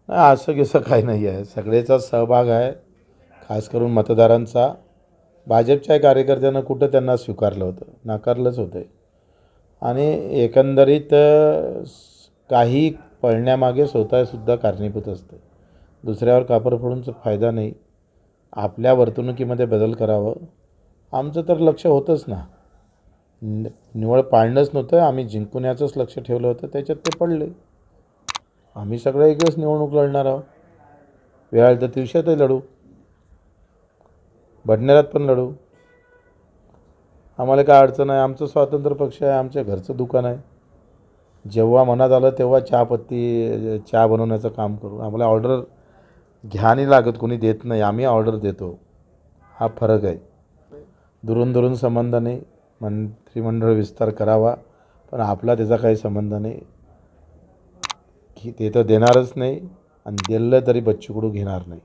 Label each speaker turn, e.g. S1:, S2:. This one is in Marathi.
S1: नाही, असं कसं काही नाही आहे. सगळ्याचा सहभाग आहे, खास करून मतदारांचा. भाजपच्या कार्यकर्त्यांना कुठं त्यांना स्वीकारलं होतं? नाकारलंच होतं. आणि एकंदरीत काही पळण्यामागे स्वतःसुद्धा कारणीभूत असतं. दुसऱ्यावर कापर फोडूनचा फायदा नाही. आपल्या वर्तणुकीमध्ये बदल करावं. आमचं तर लक्ष होतंच ना. निवड पाळणंच नव्हतं, आम्ही जिंकून याचंच लक्ष ठेवलं होतं, त्याच्यात ते पडले. आम्ही सगळे एकच निवडणूक लढणार आहोत. वेळ आली तर दिवसातही लढू, भडनेरात पण लढू. आम्हाला काय अडचण आहे. आमचं स्वातंत्र्य पक्ष आहे, आमच्या घरचं दुकान आहे. जेव्हा मनात आलं तेव्हा चहा बनवण्याचं काम करू. आम्हाला ऑर्डर घ्या नाही लागत, कोणी देत नाही, आम्ही ऑर्डर देतो. हा फरक आहे. दुरून दुरून संबंध नाही. मंत्रिमंडळ विस्तार करावा, पण आपला त्याचा काही संबंध नाही. की ते तर देणारच नाही, आणि दिलं तरी बच्चू कडू घेणार नाही.